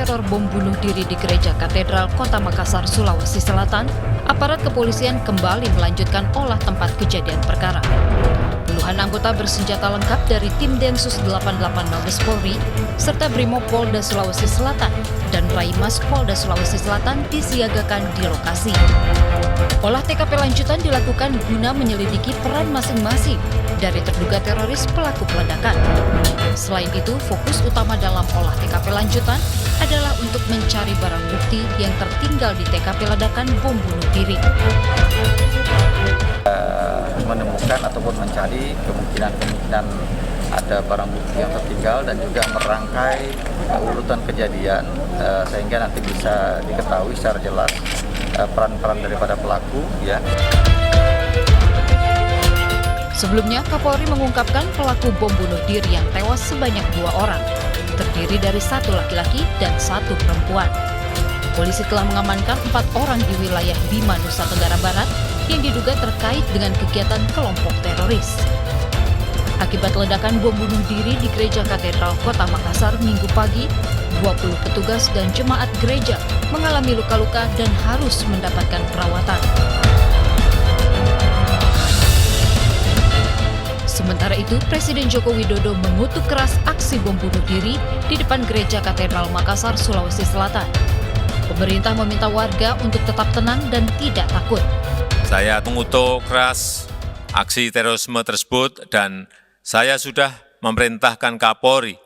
teror bom bunuh diri di Gereja Katedral Kota Makassar, Sulawesi Selatan, aparat kepolisian kembali melanjutkan olah tempat kejadian perkara. Puluhan anggota bersenjata lengkap dari tim Densus 88 Mabes Polri serta Brimob Polda Sulawesi Selatan dan Raimas Polda Sulawesi Selatan disiagakan di lokasi. Olah TKP lanjutan dilakukan guna menyelidiki peran masing-masing dari terduga teroris pelaku peledakan. Selain itu, fokus utama dalam olah TKP lanjutan adalah untuk mencari barang bukti yang tertinggal di TKP ledakan bom bunuh diri. Menemukan ataupun mencari kemungkinan ada barang bukti yang tertinggal dan juga merangkai urutan kejadian sehingga nanti bisa diketahui secara jelas peran-peran daripada pelaku ya. Sebelumnya, Kapolri mengungkapkan pelaku bom bunuh diri yang tewas sebanyak 2 orang, terdiri dari 1 laki-laki dan 1 perempuan. Polisi telah mengamankan 4 orang di wilayah Bima, Nusa Tenggara Barat yang diduga terkait dengan kegiatan kelompok teroris. Akibat ledakan bom bunuh diri di Gereja Katedral Kota Makassar Minggu pagi, 20 petugas dan jemaat gereja mengalami luka-luka dan harus mendapatkan perawatan. Sementara itu, Presiden Joko Widodo mengutuk keras aksi bom bunuh diri di depan Gereja Katedral Makassar, Sulawesi Selatan. Pemerintah meminta warga untuk tetap tenang dan tidak takut. Saya mengutuk keras aksi terorisme tersebut dan saya sudah memerintahkan Kapolri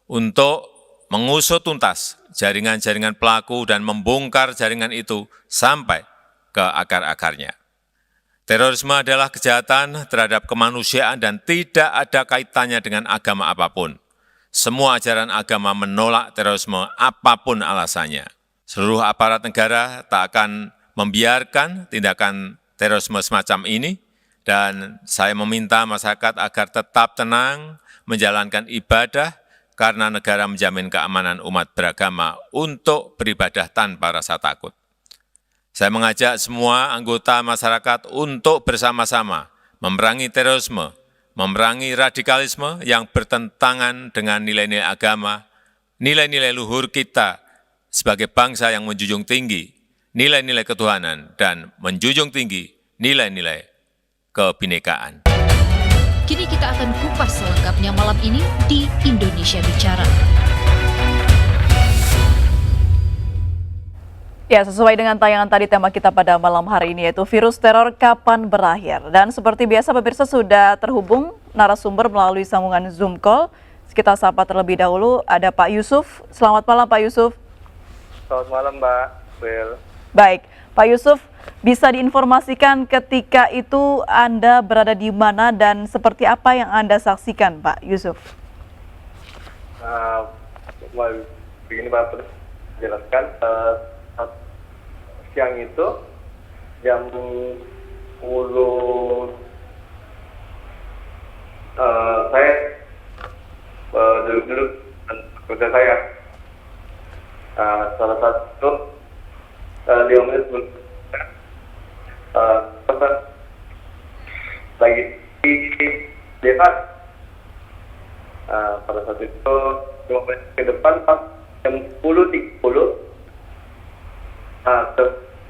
untuk mengusut tuntas jaringan-jaringan pelaku dan membongkar jaringan itu sampai ke akar-akarnya. Terorisme adalah kejahatan terhadap kemanusiaan dan tidak ada kaitannya dengan agama apapun. Semua ajaran agama menolak terorisme apapun alasannya. Seluruh aparat negara tak akan membiarkan tindakan terorisme semacam ini, dan saya meminta masyarakat agar tetap tenang menjalankan ibadah karena negara menjamin keamanan umat beragama untuk beribadah tanpa rasa takut. Saya mengajak semua anggota masyarakat untuk bersama-sama memerangi terorisme, memerangi radikalisme yang bertentangan dengan nilai-nilai agama, nilai-nilai luhur kita sebagai bangsa yang menjunjung tinggi nilai-nilai ketuhanan dan menjunjung tinggi nilai-nilai kebinekaan. Kini kita akan kupas selengkapnya malam ini di Indonesia Bicara. Ya, sesuai dengan tayangan tadi, tema kita pada malam hari ini yaitu virus teror kapan berakhir. Dan seperti biasa pemirsa sudah terhubung narasumber melalui sambungan Zoom call. Kita sapa terlebih dahulu, ada Pak Yusuf. Selamat malam Pak Yusuf. Selamat malam Mbak Bel. Baik, Pak Yusuf, bisa diinformasikan ketika itu Anda berada di mana dan seperti apa yang Anda saksikan, Pak Yusuf? Begini Pak, jelaskan. Siang itu jam 10 saya duduk-duduk kerja saya. Salah satu 5 menit sebelum lagi di dekat pada saat itu 5 menit ke depan jam 10.30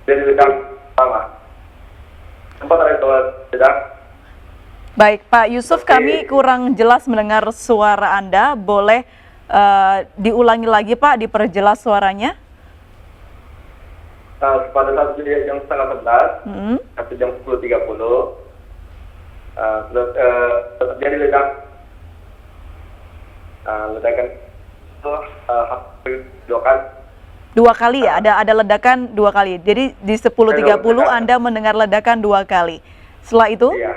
jadi ledak sama sempat ada ledak. Baik Pak Yusuf, kami kurang jelas mendengar suara Anda, boleh diulangi lagi Pak, diperjelas suaranya? Pada saat jam setengah 11 atau jam 10.30 terjadi ledakan itu hampir 2 kali. 2 kali ya, ada ledakan 2 kali. Jadi di 10.30 Anda mendengar ledakan 2 kali. Setelah itu? Iya.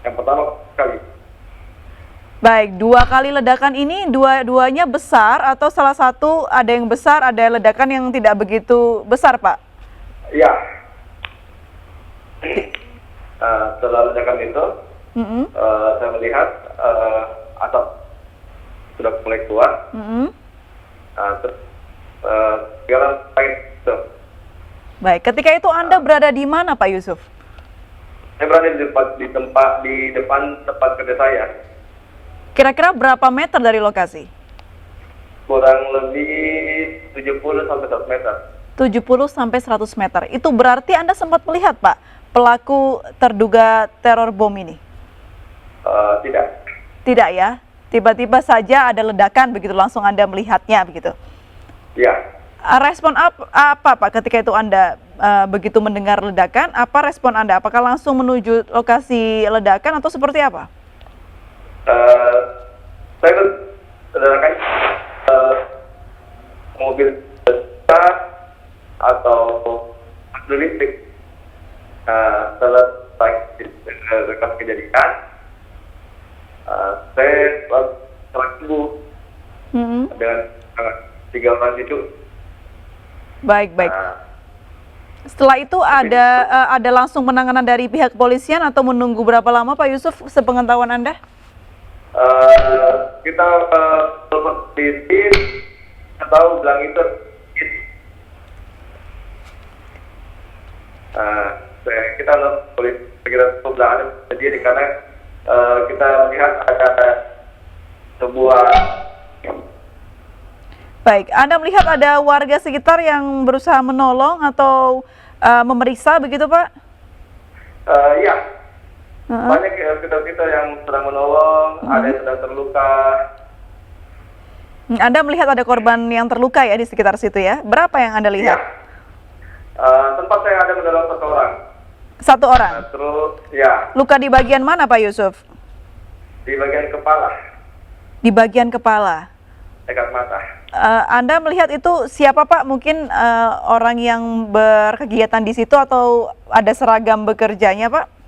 Yang pertama kali. Baik, 2 kali ledakan ini dua-duanya besar atau salah satu ada yang besar, ada ledakan yang tidak begitu besar, Pak? Iya. Setelah ledakan itu, saya melihat asap sudah mulai keluar. Terus sekarang itu. Baik, ketika itu Anda berada di mana, Pak Yusuf? Saya berada di depan tempat kerja saya. Kira-kira berapa meter dari lokasi? Kurang lebih 70 sampai 100 meter. 70 sampai 100 meter. Itu berarti Anda sempat melihat, Pak, pelaku terduga teror bom ini? Tidak. Tidak ya? Tiba-tiba saja ada ledakan begitu, langsung Anda melihatnya begitu? Ya. Respon apa Pak ketika itu Anda begitu mendengar ledakan? Apa respon Anda? Apakah langsung menuju lokasi ledakan atau seperti apa? Saya ledakan mobil besar atau listrik. Selesai lokasi kejadian, saya telah sembuh dengan 3 orang itu. Baik. Setelah itu ada langsung penanganan dari pihak kepolisian atau menunggu berapa lama Pak Yusuf sepengetahuan Anda? Kita telepon polisi atau bilang itu kita polisi kita bilang ada karena kita melihat ada sebuah. Baik, Anda melihat ada warga sekitar yang berusaha menolong atau memeriksa begitu Pak? Ya, banyak kita yang sedang menolong, ada yang sedang terluka. Anda melihat ada korban yang terluka ya di sekitar situ ya? Berapa yang Anda lihat? Ya. Tempat saya ada menolong 1 orang. 1 orang? Terus, ya. Luka di bagian mana Pak Yusuf? Di bagian kepala. Di bagian kepala? Dekat mata. Anda melihat itu siapa Pak? Mungkin orang yang berkegiatan di situ atau ada seragam bekerjanya Pak?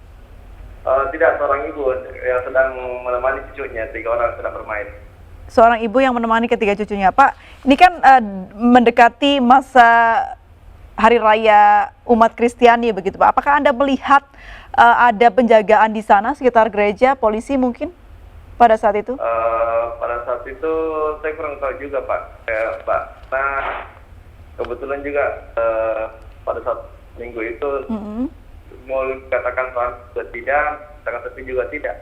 Tidak, seorang ibu yang sedang menemani cucunya, 3 orang sedang bermain. Seorang ibu yang menemani ketiga cucunya. Pak, ini kan mendekati masa Hari Raya umat Kristiani begitu Pak. Apakah Anda melihat ada penjagaan di sana sekitar gereja, polisi mungkin pada saat itu? Pada saat itu saya kurang tahu juga Pak. Nah, kebetulan juga pada saat minggu itu mau katakan juga tidak, tapi juga tidak.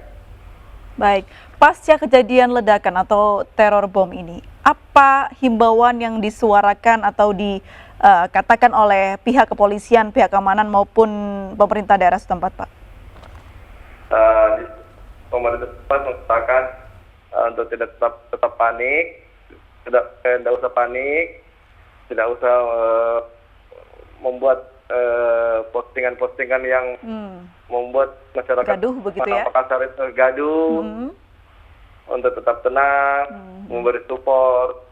Baik, pasca kejadian ledakan atau teror bom ini, apa himbauan yang disuarakan atau dikatakan oleh pihak kepolisian, pihak keamanan maupun pemerintah daerah setempat, Pak? Pemerintah setempat mengatakan untuk tidak tetap panik, tidak usah panik, tidak usah membuat postingan-postingan yang membuat masyarakat gaduh begitu ya? Makassar itu gaduh, untuk tetap tenang, memberi support.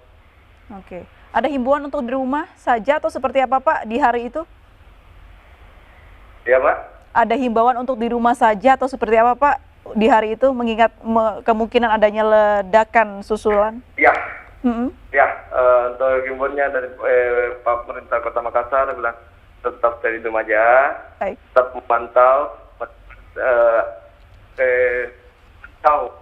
Oke. Ada himbauan untuk di rumah saja atau seperti apa Pak di hari itu? Ya Pak? Ada himbauan untuk di rumah saja atau seperti apa Pak di hari itu mengingat kemungkinan adanya ledakan susulan? Ya. Ya, untuk himbauannya dari Pak Pemerintah Kota Makassar bilang tetap stay di rumah aja, tetap memantau, tahu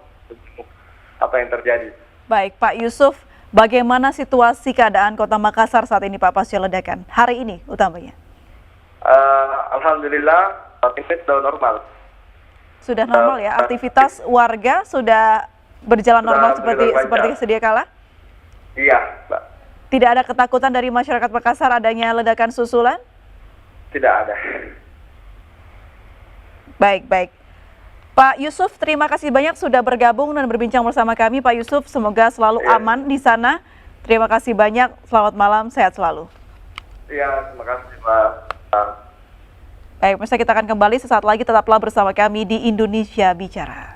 apa yang terjadi. Baik, Pak Yusuf, bagaimana situasi keadaan Kota Makassar saat ini Pak pasca ledakan hari ini utamanya? Alhamdulillah saat ini sudah normal. Sudah normal ya, aktivitas warga sudah berjalan normal seperti sedia kala? Iya, Mbak. Tidak ada ketakutan dari masyarakat Makassar adanya ledakan susulan? Tidak ada. Baik. Pak Yusuf, terima kasih banyak sudah bergabung dan berbincang bersama kami. Pak Yusuf, semoga selalu aman di sana. Terima kasih banyak, selamat malam, sehat selalu. Iya, terima kasih Pak. Baik, kita akan kembali sesaat lagi, tetaplah bersama kami di Indonesia Bicara.